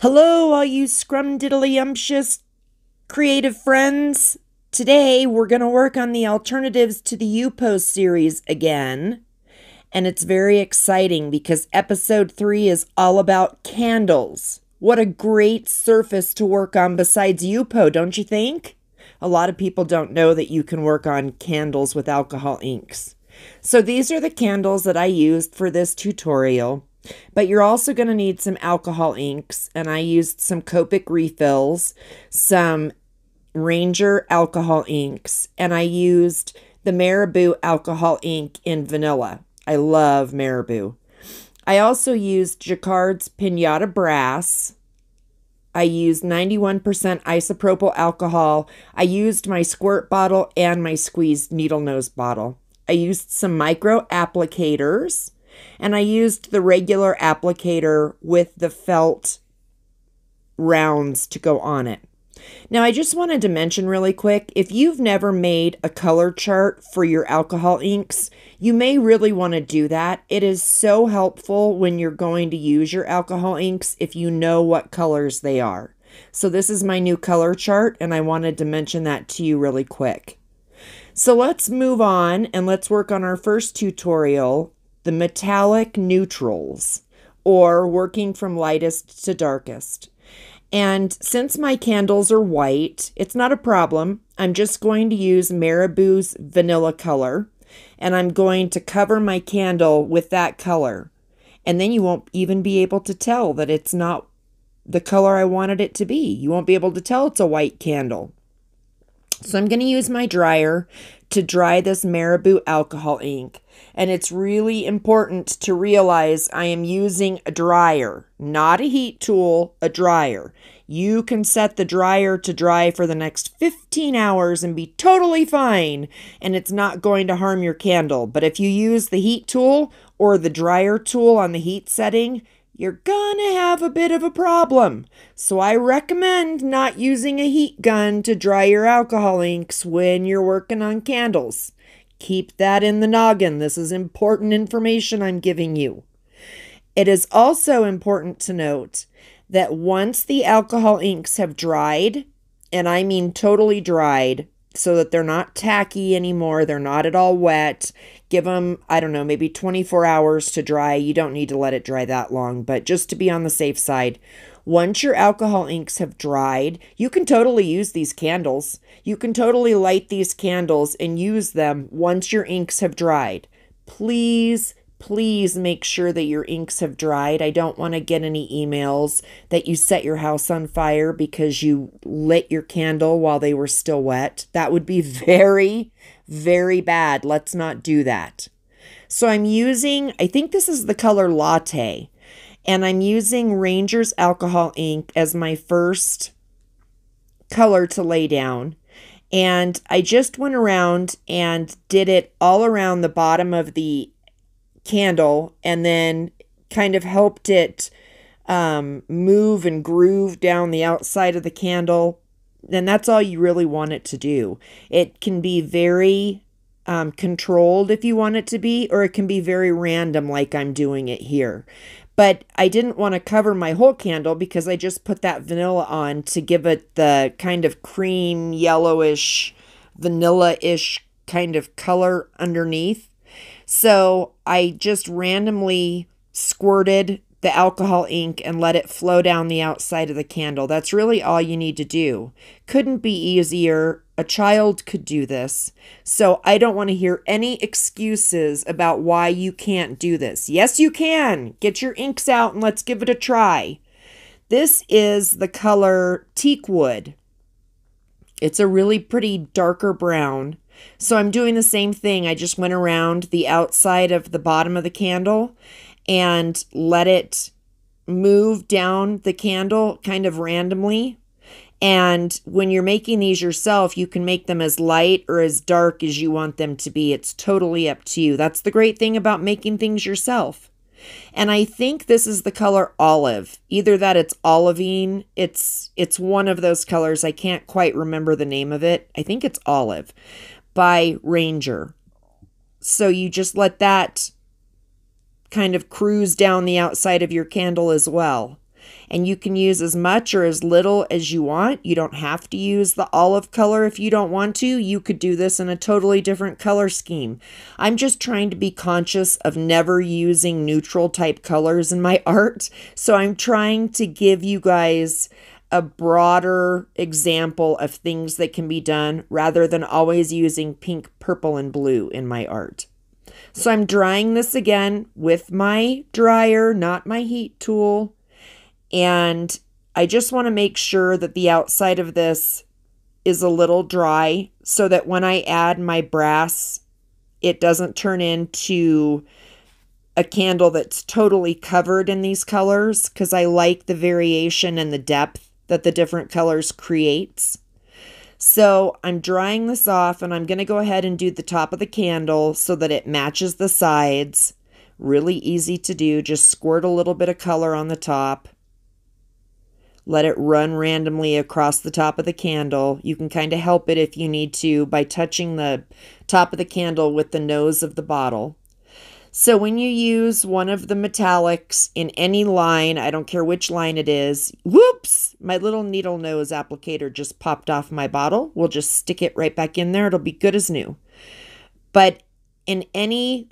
Hello, all you scrumdiddlyumptious creative friends. Today, we're going to work on the alternatives to the Yupo series again. And it's very exciting because episode 3 is all about candles. What a great surface to work on besides Yupo, don't you think? A lot of people don't know that you can work on candles with alcohol inks. So these are the candles that I used for this tutorial. But you're also going to need some alcohol inks, and I used some Copic refills, some Ranger alcohol inks, and I used the Marabu alcohol ink in vanilla. I love Marabu. I also used Jacquard's Pinata Brass. I used 91% isopropyl alcohol. I used my squirt bottle and my squeezed needle nose bottle. I used some micro applicators. And I used the regular applicator with the felt rounds to go on it. Now, I just wanted to mention really quick, if you've never made a color chart for your alcohol inks, you may really want to do that. It is so helpful when you're going to use your alcohol inks if you know what colors they are. So this is my new color chart, and I wanted to mention that to you really quick. So let's move on and let's work on our first tutorial, the metallic neutrals, or working from lightest to darkest. And since my candles are white, it's not a problem. I'm just going to use Marabu's vanilla color, and I'm going to cover my candle with that color. And then you won't even be able to tell that it's not the color I wanted it to be. You won't be able to tell it's a white candle. So I'm going to use my dryer to dry this Marabu alcohol ink. And it's really important to realize I am using a dryer, not a heat tool, a dryer. You can set the dryer to dry for the next 15 hours and be totally fine, and it's not going to harm your candle. But if you use the heat tool or the dryer tool on the heat setting, you're gonna have a bit of a problem. So I recommend not using a heat gun to dry your alcohol inks when you're working on candles. Keep that in the noggin. This is important information I'm giving you. It is also important to note that once the alcohol inks have dried, and I mean totally dried, so that they're not tacky anymore, they're not at all wet, give them, I don't know, maybe 24 hours to dry. You don't need to let it dry that long, but just to be on the safe side, once your alcohol inks have dried, you can totally use these candles. You can totally light these candles and use them once your inks have dried. Please make sure that your inks have dried. I don't want to get any emails that you set your house on fire because you lit your candle while they were still wet. That would be very, very bad. Let's not do that. So I'm using, I think this is the color LATTE, and I'm using Ranger's alcohol ink as my first color to lay down. And I just went around and did it all around the bottom of the candle, and then kind of helped it move and groove down the outside of the candle. And that's all you really want it to do. It can be very controlled if you want it to be, or it can be very random like I'm doing it here. But I didn't want to cover my whole candle because I just put that vanilla on to give it the kind of cream, yellowish, vanilla-ish kind of color underneath. So I just randomly squirted the alcohol ink and let it flow down the outside of the candle. That's really all you need to do. Couldn't be easier. A child could do this. So I don't want to hear any excuses about why you can't do this. Yes, you can. Get your inks out and let's give it a try. This is the color Teakwood. It's a really pretty darker brown. So I'm doing the same thing. I just went around the outside of the bottom of the candle and let it move down the candle kind of randomly. And when you're making these yourself, you can make them as light or as dark as you want them to be. It's totally up to you. That's the great thing about making things yourself. And I think this is the color olive. Either that, it's olivine. It's one of those colors. I can't quite remember the name of it. I think it's olive by Ranger. So you just let that kind of cruise down the outside of your candle as well. And you can use as much or as little as you want. You don't have to use the olive color if you don't want to. You could do this in a totally different color scheme. I'm just trying to be conscious of never using neutral type colors in my art. So I'm trying to give you guys a broader example of things that can be done rather than always using pink, purple, and blue in my art. So I'm drying this again with my dryer, not my heat tool. And I just want to make sure that the outside of this is a little dry so that when I add my brass, it doesn't turn into a candle that's totally covered in these colors, because I like the variation and the depth that the different colors creates. So I'm drying this off, and I'm going to go ahead and do the top of the candle so that it matches the sides. Really easy to do. Just squirt a little bit of color on the top. Let it run randomly across the top of the candle. You can kind of help it if you need to by touching the top of the candle with the nose of the bottle. So when you use one of the metallics in any line, I don't care which line it is, whoops, my little needle nose applicator just popped off my bottle. We'll just stick it right back in there. It'll be good as new. But in any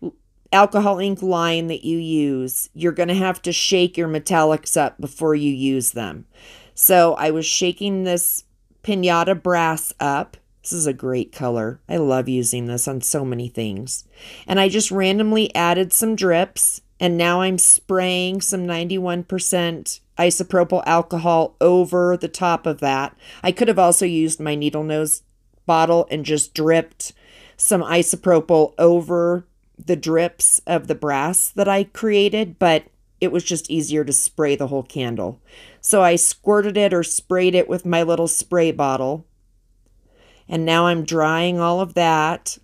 alcohol ink line that you use, you're going to have to shake your metallics up before you use them. So I was shaking this Pinata Brass up. This is a great color. I love using this on so many things. And I just randomly added some drips, and now I'm spraying some 91% isopropyl alcohol over the top of that. I could have also used my needle nose bottle and just dripped some isopropyl over the drips of the brass that I created, but it was just easier to spray the whole candle. So I squirted it or sprayed it with my little spray bottle. And now I'm drying all of that.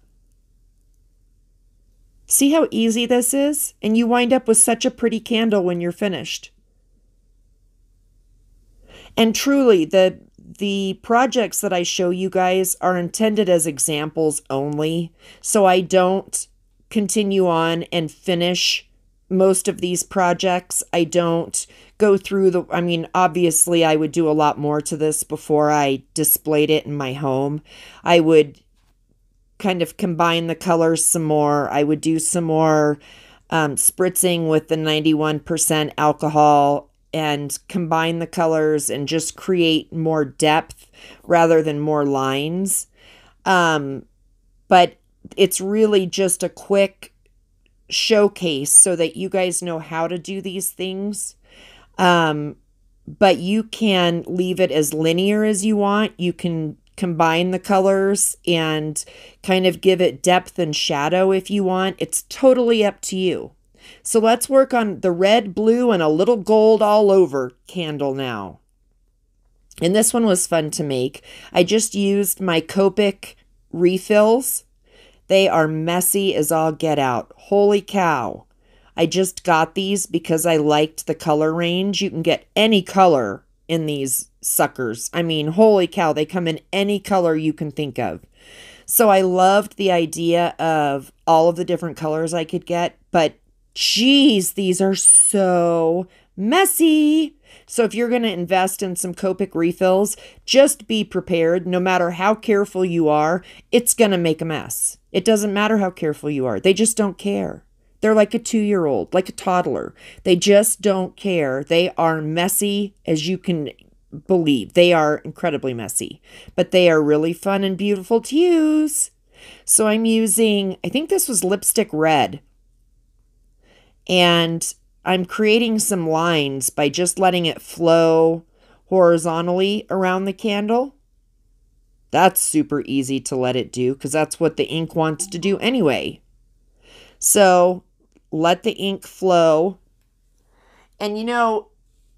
See how easy this is? And you wind up with such a pretty candle when you're finished. And truly, the projects that I show you guys are intended as examples only. So I don't continue on and finish most of these projects. I don't go through obviously I would do a lot more to this before I displayed it in my home. I would kind of combine the colors some more. I would do some more spritzing with the 91% alcohol and combine the colors and just create more depth rather than more lines. But it's really just a quick showcase so that you guys know how to do these things. But you can leave it as linear as you want. You can combine the colors and kind of give it depth and shadow if you want. It's totally up to you. So let's work on the red, blue, and a little gold all over candle now. And this one was fun to make. I just used my Copic refills. They are messy as all get out. Holy cow. I just got these because I liked the color range. You can get any color in these suckers. I mean, holy cow, they come in any color you can think of. So I loved the idea of all of the different colors I could get, but geez, these are so messy. So if you're going to invest in some Copic refills, just be prepared. No matter how careful you are, it's going to make a mess. It doesn't matter how careful you are. They just don't care. They're like a 2-year-old, like a toddler. They just don't care. They are messy as you can believe. They are incredibly messy, but they are really fun and beautiful to use. So I'm using, I think this was lipstick red. And I'm creating some lines by just letting it flow horizontally around the candle. That's super easy to let it do because that's what the ink wants to do anyway. So let the ink flow. And you know,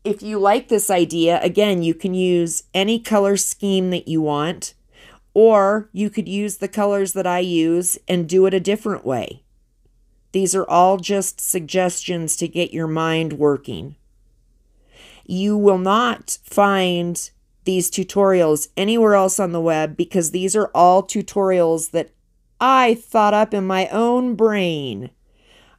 if you like this idea, again, you can use any color scheme that you want, or you could use the colors that I use and do it a different way. These are all just suggestions to get your mind working. You will not find these tutorials anywhere else on the web because these are all tutorials that I thought up in my own brain.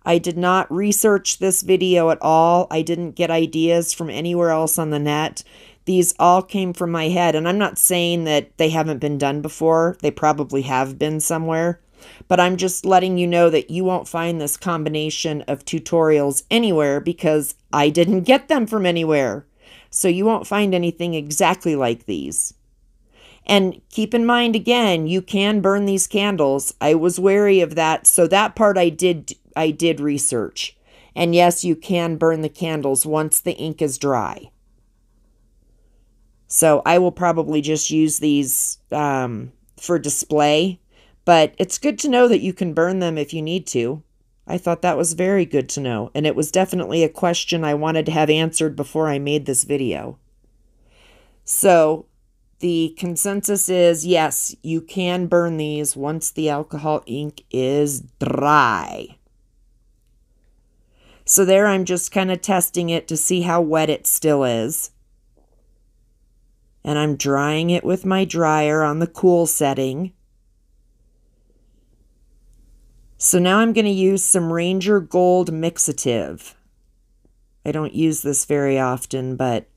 I did not research this video at all. I didn't get ideas from anywhere else on the net. These all came from my head, and I'm not saying that they haven't been done before. They probably have been somewhere, but I'm just letting you know that you won't find this combination of tutorials anywhere because I didn't get them from anywhere. So you won't find anything exactly like these. And keep in mind, again, you can burn these candles. I was wary of that, so that part I did research. And yes, you can burn the candles once the ink is dry. So I will probably just use these for display, but it's good to know that you can burn them if you need to. I thought that was very good to know, and it was definitely a question I wanted to have answered before I made this video. So the consensus is, yes, you can burn these once the alcohol ink is dry. So there I'm just kind of testing it to see how wet it still is. And I'm drying it with my dryer on the cool setting. So now I'm going to use some Ranger Gold Mixative. I don't use this very often, but...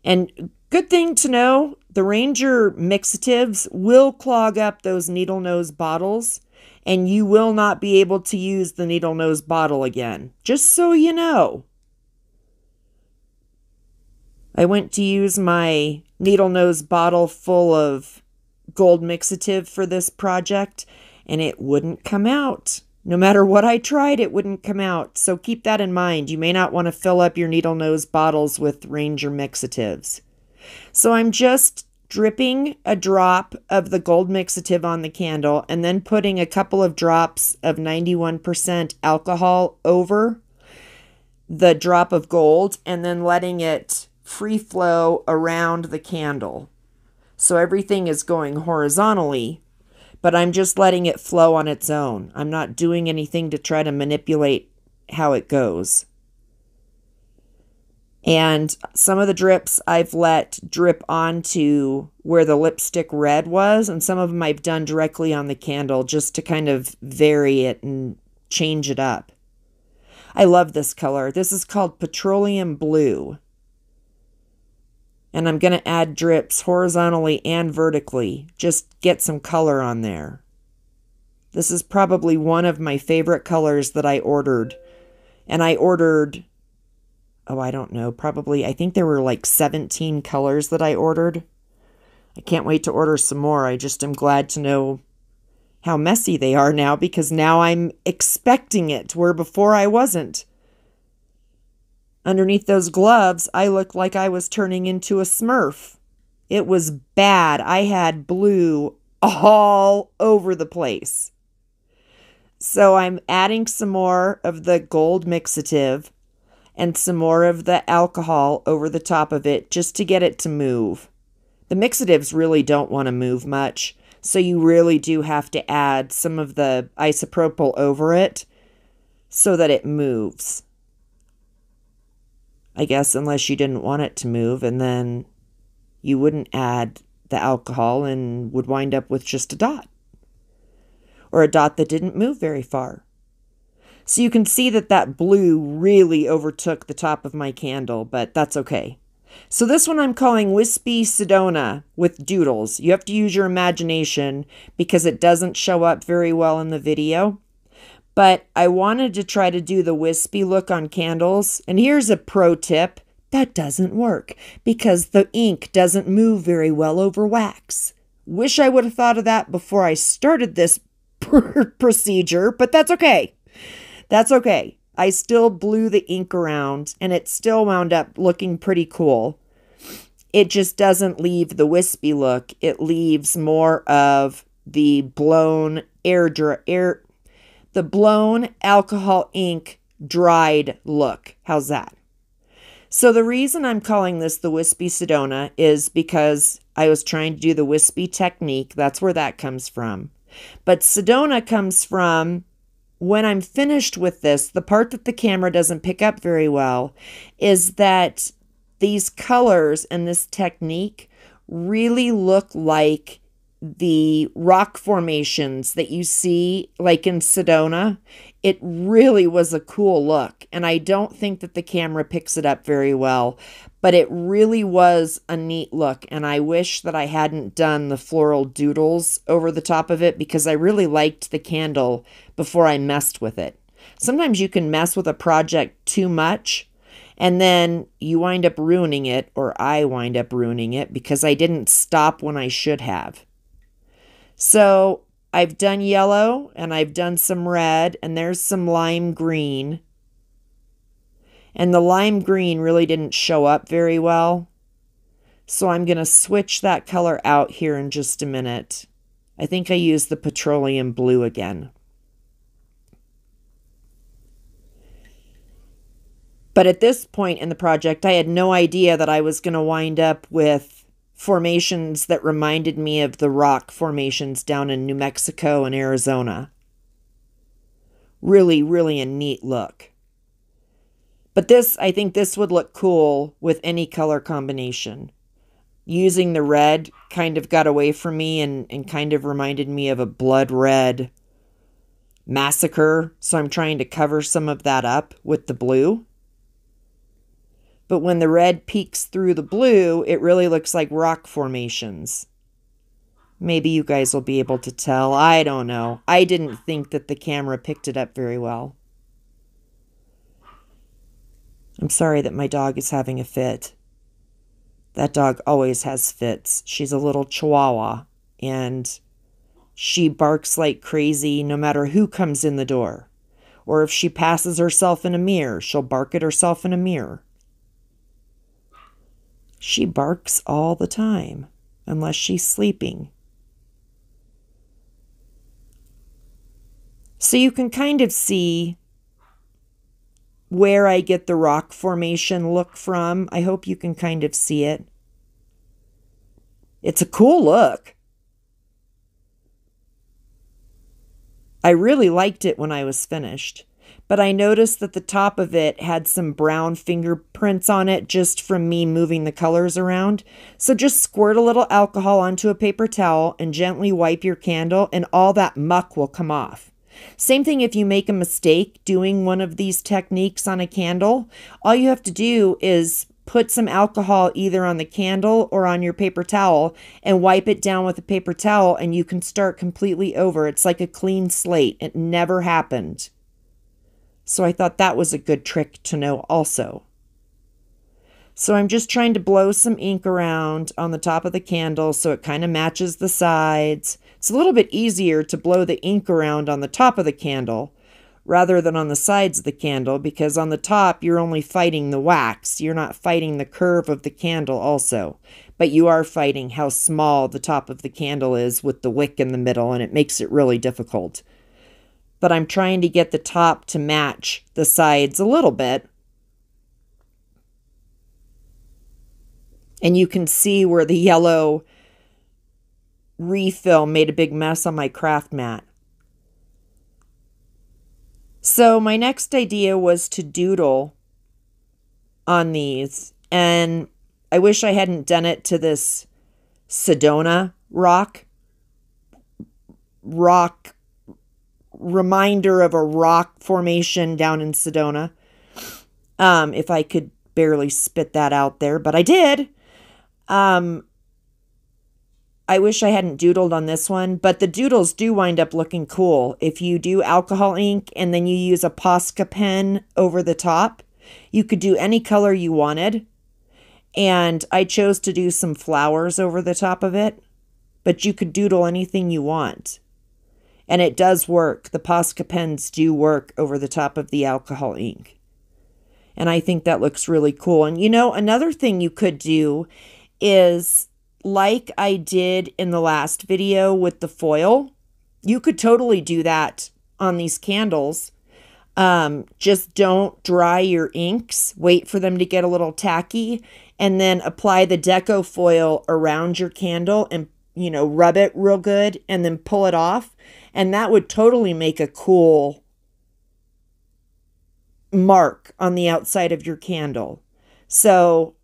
And good thing to know, the Ranger Mixatives will clog up those needle nose bottles, and you will not be able to use the needle nose bottle again. Just so you know. I went to use my needle nose bottle full of gold mixative for this project, and it wouldn't come out. No matter what I tried, it wouldn't come out. So keep that in mind. You may not want to fill up your needle nose bottles with Ranger mixatives. So I'm just dripping a drop of the gold mixative on the candle and then putting a couple of drops of 91% alcohol over the drop of gold and then letting it free flow around the candle. So everything is going horizontally, but I'm just letting it flow on its own. I'm not doing anything to try to manipulate how it goes. And some of the drips I've let drip onto where the lipstick red was, and some of them I've done directly on the candle just to kind of vary it and change it up. I love this color. This is called Petroleum Blue. And I'm going to add drips horizontally and vertically. Just get some color on there. This is probably one of my favorite colors that I ordered. And I ordered, oh, I don't know, probably, I think there were like 17 colors that I ordered. I can't wait to order some more. I just am glad to know how messy they are now because now I'm expecting it, where before I wasn't. Underneath those gloves, I looked like I was turning into a Smurf. It was bad. I had blue all over the place. So I'm adding some more of the gold mixative and some more of the alcohol over the top of it just to get it to move. The mixatives really don't want to move much, so you really do have to add some of the isopropyl over it so that it moves. I guess unless you didn't want it to move, and then you wouldn't add the alcohol and would wind up with just a dot. Or a dot that didn't move very far. So you can see that that blue really overtook the top of my candle, but that's okay. So this one I'm calling Wispy Sedona with Doodles. You have to use your imagination because it doesn't show up very well in the video. But I wanted to try to do the wispy look on candles. And here's a pro tip. That doesn't work because the ink doesn't move very well over wax. Wish I would have thought of that before I started this procedure, but that's okay. That's okay. I still blew the ink around and it still wound up looking pretty cool. It just doesn't leave the wispy look. It leaves more of the blown the blown alcohol ink dried look. How's that? So the reason I'm calling this the Wispy Sedona is because I was trying to do the wispy technique. That's where that comes from. But Sedona comes from, when I'm finished with this, the part that the camera doesn't pick up very well is that these colors and this technique really look like the rock formations that you see like in Sedona It really was a cool look, and I don't think that the camera picks it up very well, but it really was a neat look, and I wish that I hadn't done the floral doodles over the top of it because I really liked the candle before I messed with it. Sometimes you can mess with a project too much, and then you wind up ruining it, or I wind up ruining it because I didn't stop when I should have. So I've done yellow and I've done some red, and there's some lime green. And the lime green really didn't show up very well. So I'm going to switch that color out here in just a minute. I think I used the petroleum blue again. But at this point in the project, I had no idea that I was going to wind up with formations that reminded me of the rock formations down in New Mexico and Arizona. Really, really a neat look. But this, I think this would look cool with any color combination. Using the red kind of got away from me and kind of reminded me of a blood red massacre. So I'm trying to cover some of that up with the blue. But when the red peeks through the blue, it really looks like rock formations. Maybe you guys will be able to tell. I don't know. I didn't think that the camera picked it up very well. I'm sorry that my dog is having a fit. That dog always has fits. She's a little chihuahua, and she barks like crazy no matter who comes in the door. Or if she passes herself in a mirror, she'll bark at herself in a mirror. She barks all the time, unless she's sleeping. So you can kind of see where I get the rock formation look from. I hope you can kind of see it. It's a cool look. I really liked it when I was finished. But I noticed that the top of it had some brown fingerprints on it just from me moving the colors around. So just squirt a little alcohol onto a paper towel and gently wipe your candle, and all that muck will come off. Same thing if you make a mistake doing one of these techniques on a candle. All you have to do is put some alcohol either on the candle or on your paper towel and wipe it down with a paper towel, and you can start completely over. It's like a clean slate. It never happened. So I thought that was a good trick to know also. So I'm just trying to blow some ink around on the top of the candle so it kind of matches the sides. It's a little bit easier to blow the ink around on the top of the candle rather than on the sides of the candle, because on the top you're only fighting the wax. You're not fighting the curve of the candle also, but you are fighting how small the top of the candle is with the wick in the middle, and it makes it really difficult. But I'm trying to get the top to match the sides a little bit. And you can see where the yellow refill made a big mess on my craft mat. So my next idea was to doodle on these. And I wish I hadn't done it to this Sedona rock reminder of a rock formation down in Sedona. If I could barely spit that out there, but I did. I wish I hadn't doodled on this one, but the doodles do wind up looking cool. If you do alcohol ink and then you use a Posca pen over the top, you could do any color you wanted. And I chose to do some flowers over the top of it, but you could doodle anything you want. And it does work. The Posca pens do work over the top of the alcohol ink. And I think that looks really cool. And you know, another thing you could do is, like I did in the last video with the foil, you could totally do that on these candles. Just don't dry your inks. Wait for them to get a little tacky, and then apply the deco foil around your candle and, you know, rub it real good and then pull it off. And that would totally make a cool mark on the outside of your candle. So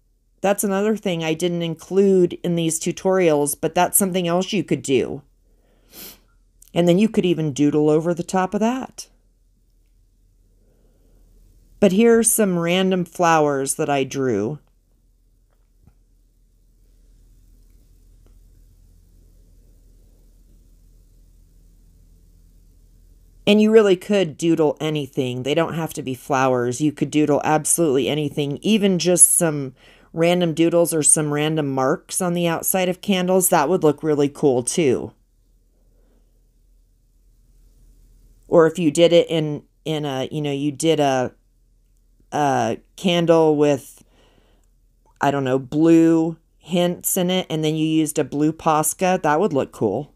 that's another thing I didn't include in these tutorials, but that's something else you could do. And then you could even doodle over the top of that. But here are some random flowers that I drew. And you really could doodle anything. They don't have to be flowers. You could doodle absolutely anything, even just some random doodles or some random marks on the outside of candles. That would look really cool too. Or if you did it in a, you did a candle with, I don't know, blue hints in it, and then you used a blue Posca, that would look cool.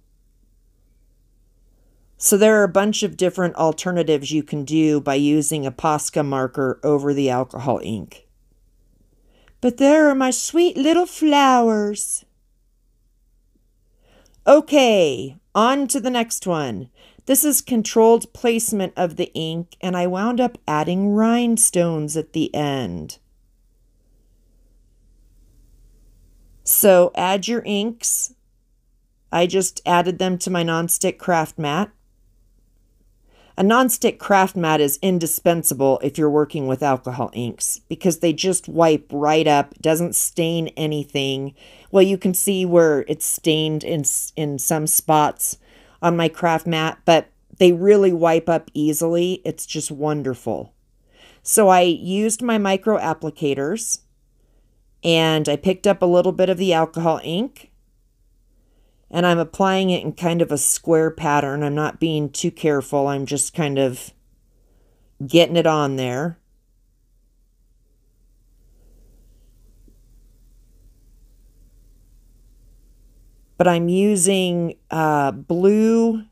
So there are a bunch of different alternatives you can do by using a Posca marker over the alcohol ink. But there are my sweet little flowers. Okay, on to the next one. This is controlled placement of the ink, and I wound up adding rhinestones at the end. So add your inks. I just added them to my nonstick craft mat. A nonstick craft mat is indispensable if you're working with alcohol inks because they just wipe right up. It doesn't stain anything. Well, you can see where it's stained in some spots on my craft mat, but they really wipe up easily. It's just wonderful. So I used my micro applicators and I picked up a little bit of the alcohol ink. And I'm applying it in kind of a square pattern. I'm not being too careful. I'm just kind of getting it on there. But I'm using blue,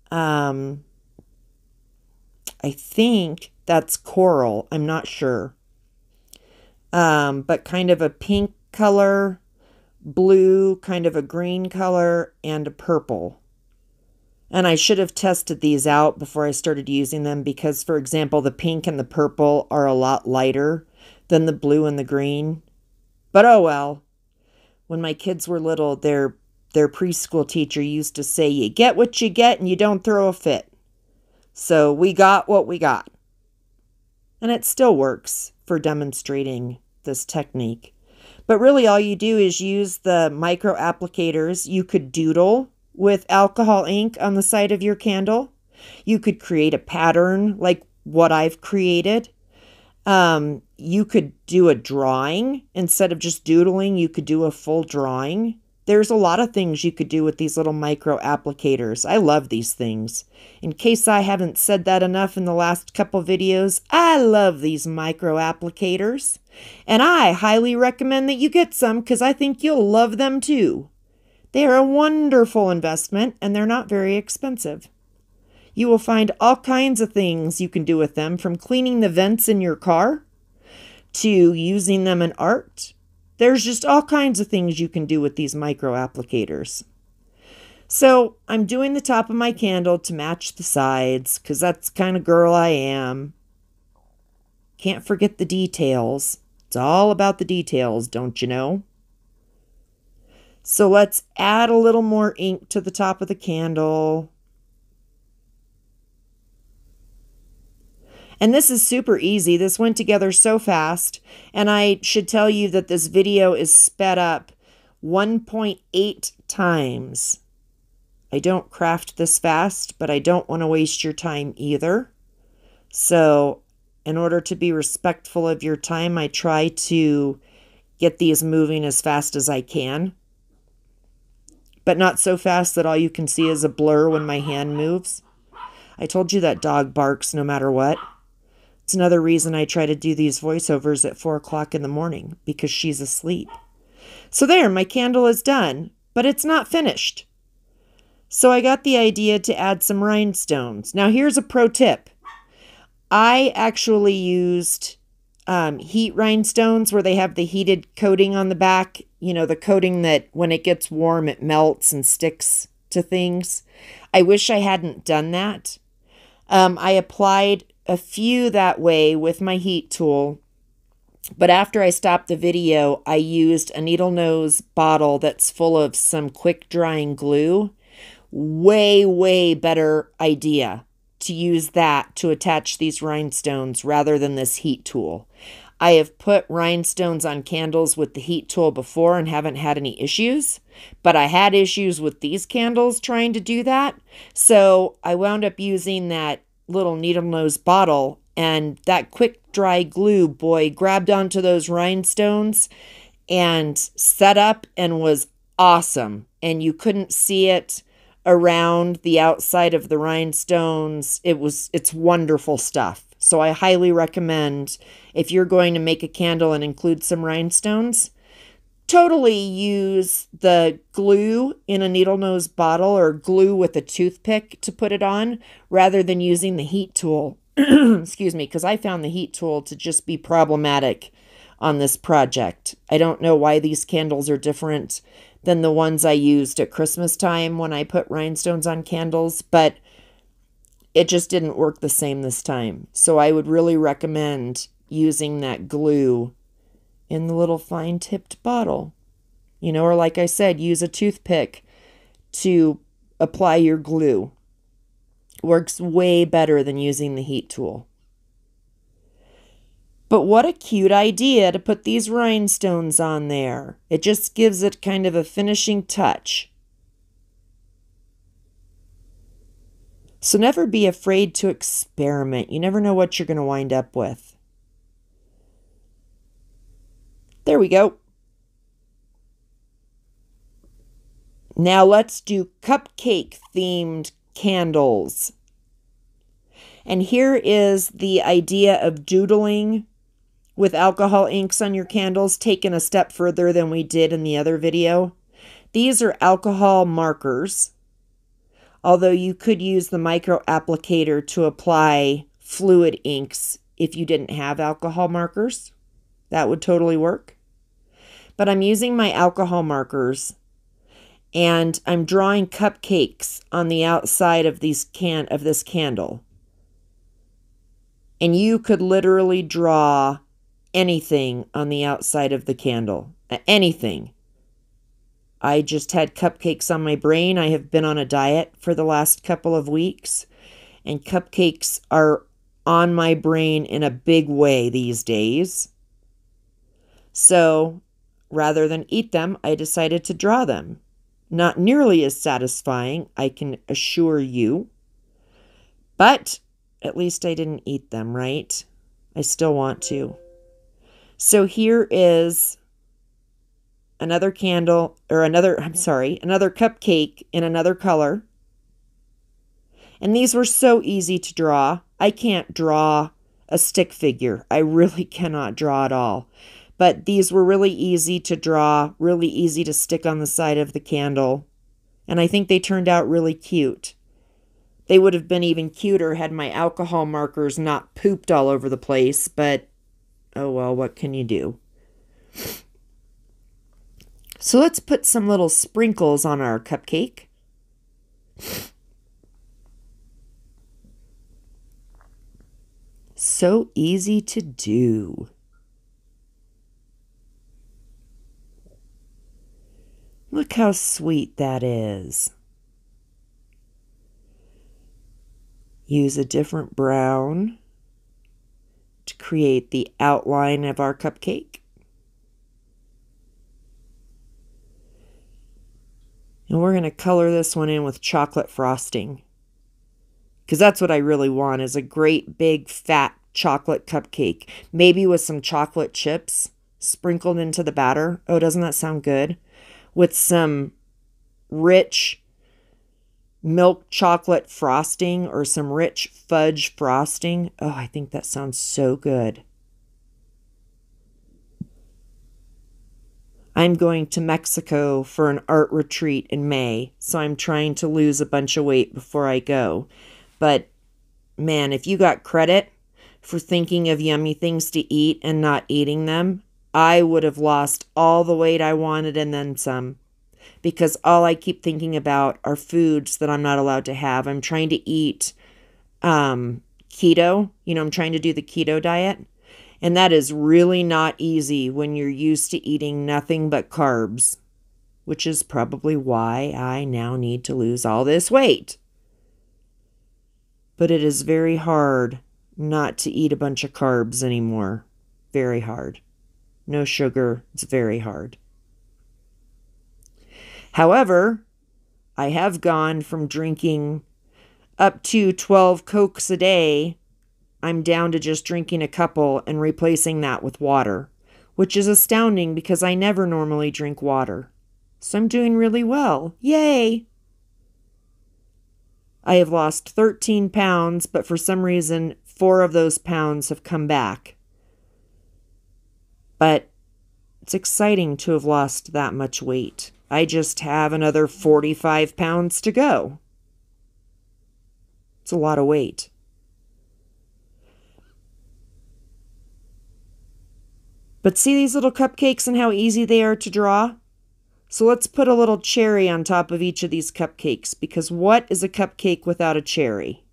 I think that's coral. I'm not sure. But kind of a pink color, blue, kind of a green color, and a purple. And I should have tested these out before I started using them because, for example, the pink and the purple are a lot lighter than the blue and the green. But oh well. When my kids were little, their preschool teacher used to say, you get what you get and you don't throw a fit. So we got what we got. And it still works for demonstrating this technique. But really all you do is use the micro applicators. You could doodle with alcohol ink on the side of your candle. You could create a pattern like what I've created. You could do a drawing. Instead of just doodling, you could do a full drawing. There's a lot of things you could do with these little micro applicators. I love these things. In case I haven't said that enough in the last couple videos, I love these micro applicators. And I highly recommend that you get some because I think you'll love them too. They are a wonderful investment and they're not very expensive. You will find all kinds of things you can do with them, from cleaning the vents in your car to using them in art. There's just all kinds of things you can do with these micro applicators. So I'm doing the top of my candle to match the sides because that's the kind of girl I am. Can't forget the details. It's all about the details, don't you know? So let's add a little more ink to the top of the candle. And this is super easy. This went together so fast. And I should tell you that this video is sped up 1.8 times. I don't craft this fast, but I don't want to waste your time either. So in order to be respectful of your time, I try to get these moving as fast as I can. But not so fast that all you can see is a blur when my hand moves. I told you that dog barks no matter what. It's another reason I try to do these voiceovers at 4 o'clock in the morning, because she's asleep. So there, my candle is done, but it's not finished. So I got the idea to add some rhinestones. Now here's a pro tip. I actually used heat rhinestones where they have the heated coating on the back. You know, the coating that when it gets warm, it melts and sticks to things. I wish I hadn't done that. I applied a few that way with my heat tool, but after I stopped the video, I used a needle nose bottle that's full of some quick drying glue. Way better idea to use that to attach these rhinestones rather than this heat tool. I have put rhinestones on candles with the heat tool before and haven't had any issues, but I had issues with these candles trying to do that. So I wound up using that little needle nose bottle, and that quick dry glue, boy, grabbed onto those rhinestones and set up and was awesome. And you couldn't see it around the outside of the rhinestones. It's wonderful stuff. So I highly recommend, if you're going to make a candle and include some rhinestones, totally use the glue in a needle nose bottle or glue with a toothpick to put it on rather than using the heat tool. Excuse me, because I found the heat tool to just be problematic on this project. I don't know why these candles are different than the ones I used at Christmas time when I put rhinestones on candles, but it just didn't work the same this time. So I would really recommend using that glue in the little fine tipped bottle. You know, or like I said, use a toothpick to apply your glue. Works way better than using the heat tool. But what a cute idea to put these rhinestones on there. It just gives it kind of a finishing touch. So never be afraid to experiment. You never know what you're going to wind up with. There we go. Now let's do cupcake themed candles. And here is the idea of doodling with alcohol inks on your candles, taken a step further than we did in the other video. These are alcohol markers, although you could use the micro applicator to apply fluid inks if you didn't have alcohol markers. That would totally work. But I'm using my alcohol markers, and I'm drawing cupcakes on the outside of this candle. And you could literally draw anything on the outside of the candle. Anything. I just had cupcakes on my brain. I have been on a diet for the last couple of weeks, and cupcakes are on my brain in a big way these days. So rather than eat them, I decided to draw them. Not nearly as satisfying, I can assure you. But at least I didn't eat them, right? I still want to. So here is another candle, or another cupcake in another color. And these were so easy to draw. I can't draw a stick figure. I really cannot draw at all. But these were really easy to draw, really easy to stick on the side of the candle. And I think they turned out really cute. They would have been even cuter had my alcohol markers not pooped all over the place, but oh well, what can you do? So let's put some little sprinkles on our cupcake. So easy to do. Look how sweet that is. Use a different brown to create the outline of our cupcake. And we're going to color this one in with chocolate frosting, because that's what I really want, is a great big fat chocolate cupcake, maybe with some chocolate chips sprinkled into the batter. Oh, doesn't that sound good? With some rich milk chocolate frosting or some rich fudge frosting. Oh, I think that sounds so good. I'm going to Mexico for an art retreat in May, so I'm trying to lose a bunch of weight before I go. But man, if you got credit for thinking of yummy things to eat and not eating them, I would have lost all the weight I wanted and then some. Because all I keep thinking about are foods that I'm not allowed to have. I'm trying to eat keto. I'm trying to do the keto diet. And that is really not easy when you're used to eating nothing but carbs, which is probably why I now need to lose all this weight. but it is very hard not to eat a bunch of carbs anymore. Very hard. No sugar. It's very hard. However, I have gone from drinking up to 12 Cokes a day. I'm down to just drinking a couple and replacing that with water, which is astounding because I never normally drink water. So I'm doing really well. Yay! I have lost 13 pounds, but for some reason, 4 of those pounds have come back. But it's exciting to have lost that much weight. I just have another 45 pounds to go. It's a lot of weight. But see these little cupcakes and how easy they are to draw? So let's put a little cherry on top of each of these cupcakes, because what is a cupcake without a cherry?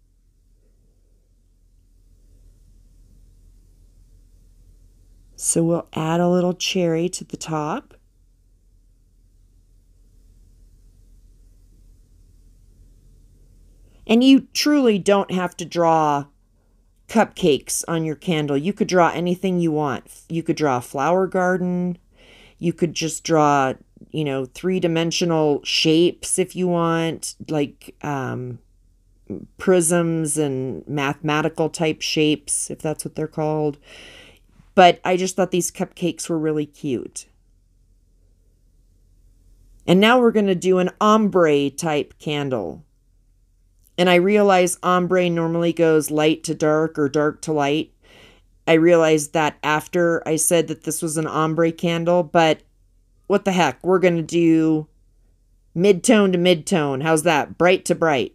So we'll add a little cherry to the top. And you truly don't have to draw cupcakes on your candle. You could draw anything you want. You could draw a flower garden. You could just draw, you know, 3-dimensional shapes if you want, like prisms and mathematical type shapes, if that's what they're called. But I just thought these cupcakes were really cute. And now we're going to do an ombre type candle. And I realize ombre normally goes light to dark or dark to light. I realized that after I said that this was an ombre candle, but what the heck, we're going to do mid-tone to mid-tone. How's that? Bright to bright.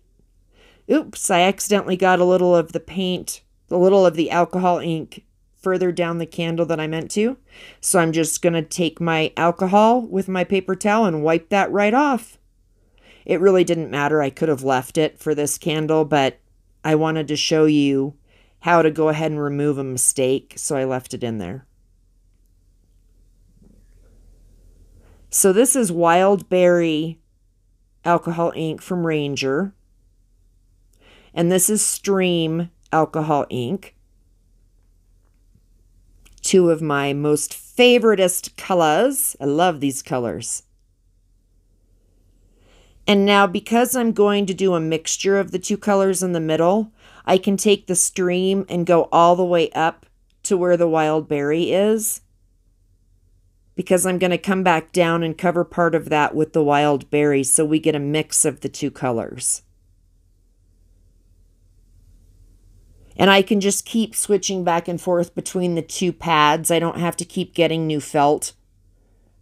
Oops, I accidentally got a little of the paint, a little of the alcohol ink further down the candle than I meant to. So I'm just going to take my alcohol with my paper towel and wipe that right off. It really didn't matter. I could have left it for this candle, but I wanted to show you how to go ahead and remove a mistake, so I left it in there. So this is Wild Berry alcohol ink from Ranger, and this is Stream alcohol ink. 2 of my most favoritist colors. I love these colors. And now, because I'm going to do a mixture of the 2 colors in the middle, I can take the Stream and go all the way up to where the Wild Berry is, because I'm going to come back down and cover part of that with the Wild Berry so we get a mix of the 2 colors. And I can just keep switching back and forth between the 2 pads. I don't have to keep getting new felt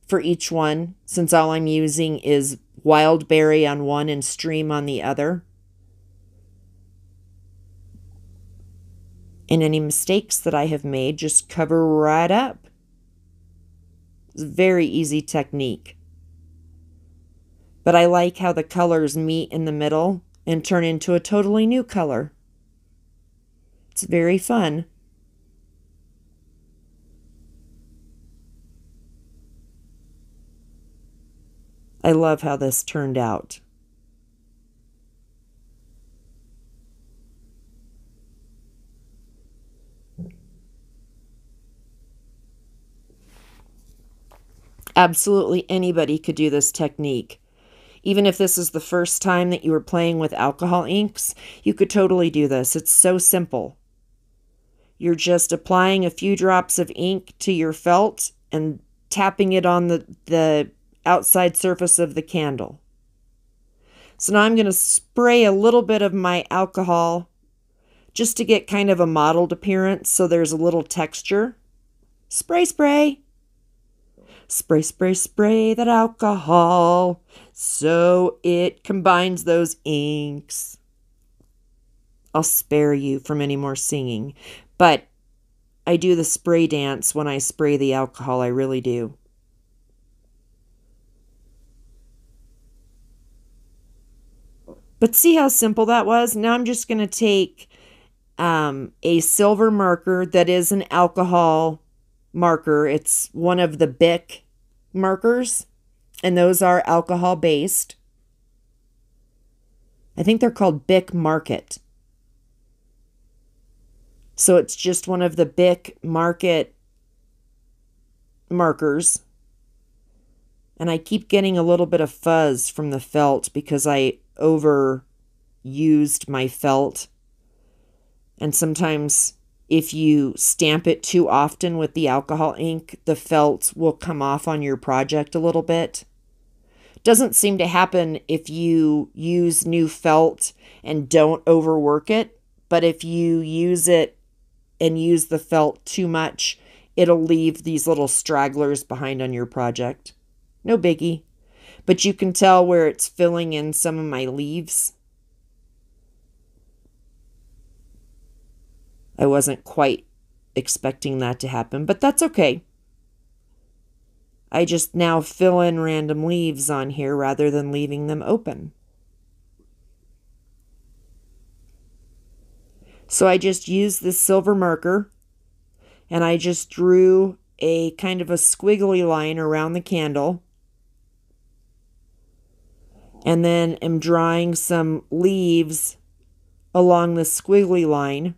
for each one, since all I'm using is Wild Berry on one and Stream on the other. And any mistakes that I have made, just cover right up. It's a very easy technique. But I like how the colors meet in the middle and turn into a totally new color. It's very fun. I love how this turned out. Absolutely anybody could do this technique. Even if this is the first time that you were playing with alcohol inks, you could totally do this. It's so simple. You're just applying a few drops of ink to your felt and tapping it on the outside surface of the candle. So now I'm going to spray a little bit of my alcohol just to get kind of a mottled appearance so there's a little texture. Spray, spray. Spray, spray, spray that alcohol so it combines those inks. I'll spare you from any more singing, but I do the spray dance when I spray the alcohol. I really do. But see how simple that was? Now I'm just going to take a silver marker that is an alcohol marker. It's one of the Bic markers, and those are alcohol based. I think they're called Bic Market. So it's just one of the Bic Market markers. And I keep getting a little bit of fuzz from the felt because I overused my felt. And sometimes if you stamp it too often with the alcohol ink, the felt will come off on your project a little bit. Doesn't seem to happen if you use new felt and don't overwork it. But if you use it and use the felt too much, it'll leave these little stragglers behind on your project. No biggie. But you can tell where it's filling in some of my leaves. I wasn't quite expecting that to happen, but that's okay. I just now fill in random leaves on here rather than leaving them open. So I just used this silver marker and I just drew a kind of a squiggly line around the candle. And then am drawing some leaves along the squiggly line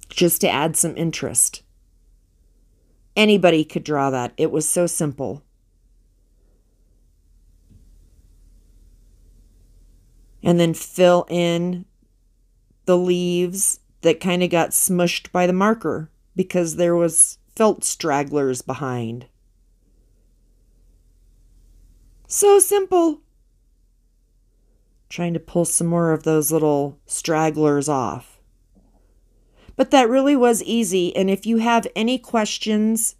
just to add some interest. Anybody could draw that. It was so simple. And then fill in the leaves that kind of got smushed by the marker because there was felt stragglers behind. So simple. Trying to pull some more of those little stragglers off. But that really was easy. And if you have any questions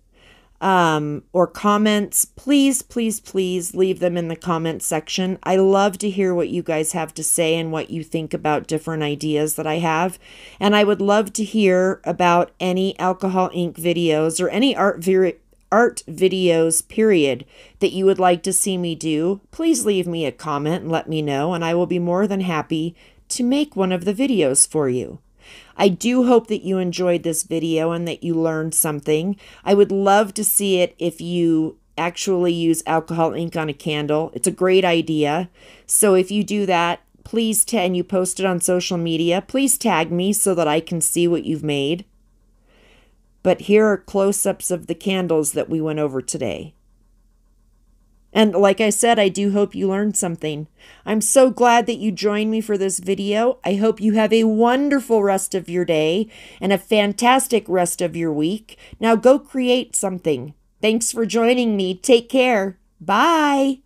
or comments, please, please, please leave them in the comment section. I love to hear what you guys have to say and what you think about different ideas that I have. And I would love to hear about any alcohol ink videos or any art videos, period, that you would like to see me do. Please leave me a comment and let me know, and I will be more than happy to make one of the videos for you. I do hope that you enjoyed this video and that you learned something. I would love to see it if you actually use alcohol ink on a candle. It's a great idea. So if you do that, please, and you post it on social media, please tag me so that I can see what you've made. But here are close-ups of the candles that we went over today. And like I said, I do hope you learned something. I'm so glad that you joined me for this video. I hope you have a wonderful rest of your day and a fantastic rest of your week. Now go create something. Thanks for joining me. Take care. Bye.